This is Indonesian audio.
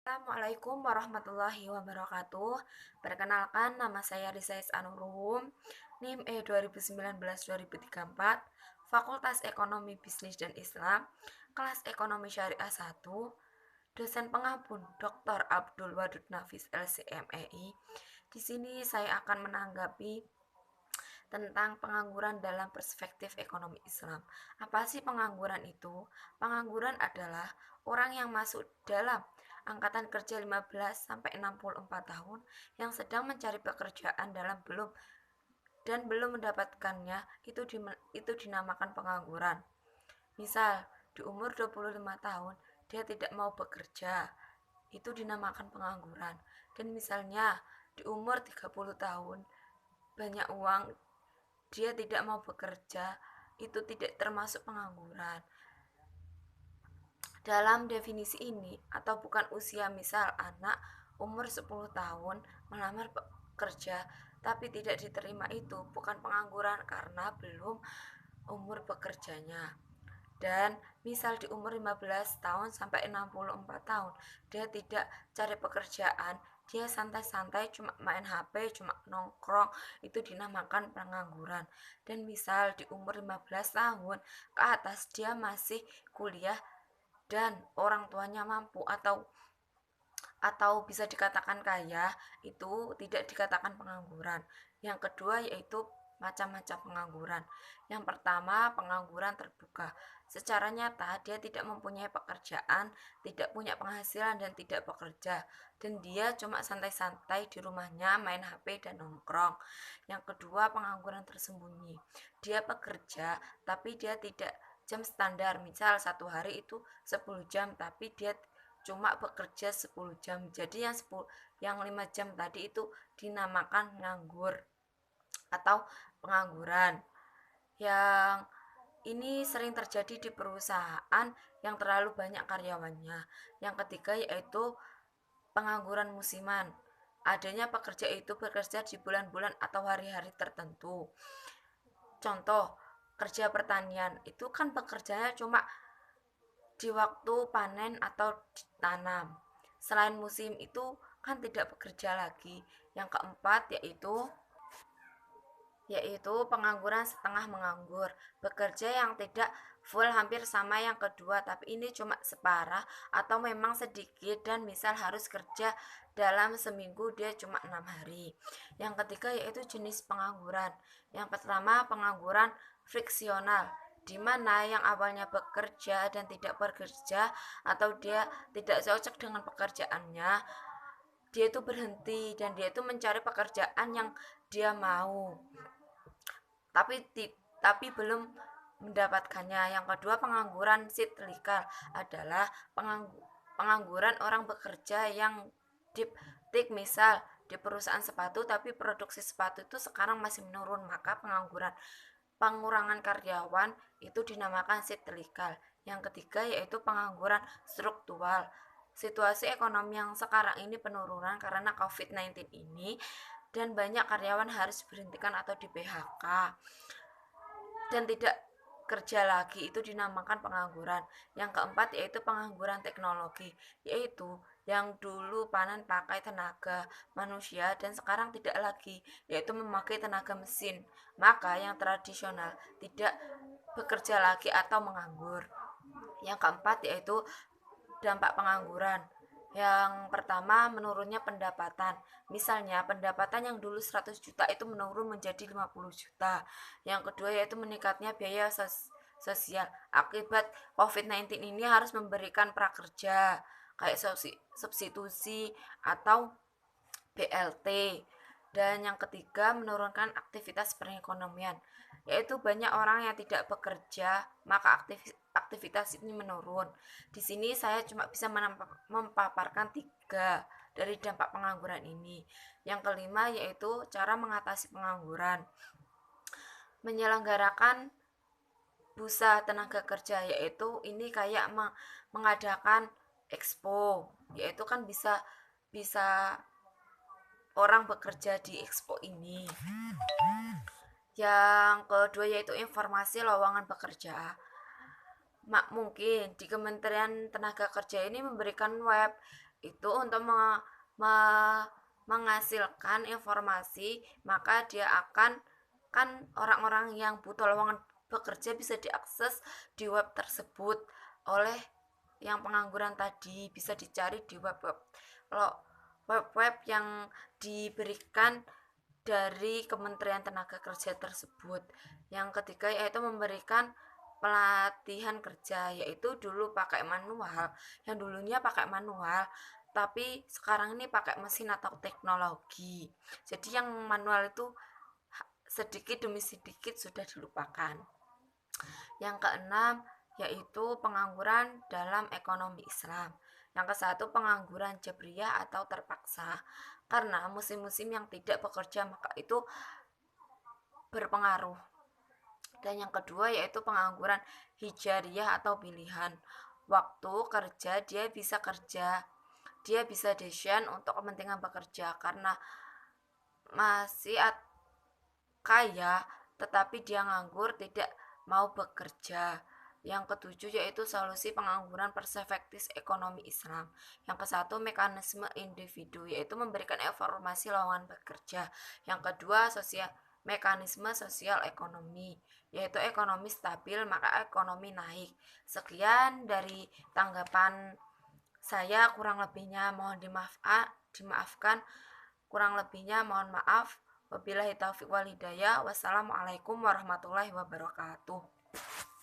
Assalamualaikum warahmatullahi wabarakatuh. Perkenalkan, nama saya Rizais Anurum, NIM E2019-2034, Fakultas Ekonomi Bisnis dan Islam, kelas Ekonomi Syariah 1, dosen pengabun Dr. Abdul Wadud Nafis LCMEI. Di sini saya akan menanggapi tentang pengangguran dalam perspektif ekonomi Islam. Apa sih pengangguran itu? Pengangguran adalah orang yang masuk dalam angkatan kerja 15 sampai 64 tahun yang sedang mencari pekerjaan belum mendapatkannya, itu dinamakan pengangguran. Misal di umur 25 tahun dia tidak mau bekerja, itu dinamakan pengangguran. Dan misalnya di umur 30 tahun banyak uang, dia tidak mau bekerja, itu tidak termasuk pengangguran. Dalam definisi ini, atau bukan usia, misal anak umur 10 tahun melamar kerja tapi tidak diterima, itu bukan pengangguran karena belum umur bekerjanya. Dan misal di umur 15 tahun sampai 64 tahun dia tidak cari pekerjaan, dia santai-santai cuma main HP, cuma nongkrong, itu dinamakan pengangguran. Dan misal di umur 15 tahun ke atas dia masih kuliah dan orang tuanya mampu atau bisa dikatakan kaya, itu tidak dikatakan pengangguran. Yang kedua yaitu macam-macam pengangguran. Yang pertama, pengangguran terbuka. Secara nyata dia tidak mempunyai pekerjaan, tidak punya penghasilan dan tidak bekerja, dan dia cuma santai-santai di rumahnya main HP dan nongkrong. Yang kedua, pengangguran tersembunyi. Dia bekerja tapi dia tidak jam standar, misal satu hari itu 10 jam tapi dia cuma bekerja 10 jam. Jadi yang 5 jam tadi itu dinamakan nganggur atau pengangguran. Yang ini sering terjadi di perusahaan yang terlalu banyak karyawannya. Yang ketiga yaitu pengangguran musiman. Adanya pekerja itu bekerja di bulan-bulan atau hari-hari tertentu. Contoh, kerja pertanian itu kan bekerjanya cuma di waktu panen atau tanam. Selain musim itu kan tidak bekerja lagi. Yang keempat yaitu pengangguran setengah menganggur. Bekerja yang tidak full hampir sama yang kedua, tapi ini cuma separah atau memang sedikit, dan misal harus kerja dalam seminggu dia cuma 6 hari. Yang ketiga yaitu jenis pengangguran. Yang pertama, pengangguran friksional, di mana yang awalnya bekerja dan tidak bekerja atau dia tidak cocok dengan pekerjaannya, dia itu berhenti dan dia itu mencari pekerjaan yang dia mau tapi belum mendapatkannya. Yang kedua, pengangguran siklikal adalah pengangguran orang bekerja yang dip misal di perusahaan sepatu tapi produksi sepatu itu sekarang masih menurun, maka pengurangan karyawan itu dinamakan siklikal. Yang ketiga yaitu pengangguran struktural. Situasi ekonomi yang sekarang ini penurunan karena COVID-19 ini, dan banyak karyawan harus diberhentikan atau di PHK dan tidak kerja lagi, itu dinamakan pengangguran. Yang keempat yaitu pengangguran teknologi, yaitu yang dulu panen pakai tenaga manusia dan sekarang tidak lagi, yaitu memakai tenaga mesin. Maka yang tradisional tidak bekerja lagi atau menganggur. Yang keempat yaitu dampak pengangguran. Yang pertama, menurunnya pendapatan. Misalnya, pendapatan yang dulu 100 juta itu menurun menjadi 50 juta. Yang kedua yaitu meningkatnya biaya sosial. Akibat COVID-19 ini harus memberikan prakerja, kayak substitusi atau BLT. Dan yang ketiga, menurunkan aktivitas perekonomian, yaitu banyak orang yang tidak bekerja, maka aktivitas ini menurun. Di sini saya cuma bisa memaparkan 3 dari dampak pengangguran ini. Yang kelima yaitu cara mengatasi pengangguran. Menyelenggarakan bursa tenaga kerja, yaitu ini kayak mengadakan expo, yaitu kan bisa bisa orang bekerja di expo ini. Yang kedua yaitu informasi lowongan pekerja. Mungkin di Kementerian Tenaga Kerja ini memberikan itu untuk me- menghasilkan informasi, maka dia akan, kan orang-orang yang butuh lowongan bekerja bisa diakses di web tersebut oleh yang pengangguran tadi, bisa dicari di web-web. Kalau web-web yang diberikan dari Kementerian Tenaga Kerja tersebut. Yang ketiga yaitu memberikan pelatihan kerja, yaitu dulu pakai manual, yang dulunya pakai manual tapi sekarang ini pakai mesin atau teknologi. Jadi yang manual itu sedikit demi sedikit sudah dilupakan. Yang keenam yaitu pengangguran dalam ekonomi Islam. Yang kesatu pengangguran jabriyah atau terpaksa. Karena musim-musim yang tidak bekerja maka itu berpengaruh. Dan yang kedua yaitu pengangguran hijariyah atau pilihan. Waktu kerja dia bisa desain untuk kepentingan bekerja karena masih kaya tetapi dia nganggur tidak mau bekerja. Yang ketujuh yaitu solusi pengangguran perspektif ekonomi Islam. Yang kesatu mekanisme individu yaitu memberikan informasi lowongan bekerja. Yang kedua mekanisme sosial ekonomi yaitu ekonomi stabil maka ekonomi naik. Sekian dari tanggapan saya, kurang lebihnya mohon dimaafkan, kurang lebihnya mohon maaf. Wabillahi taufiq walhidayah. Wassalamualaikum warahmatullahi wabarakatuh.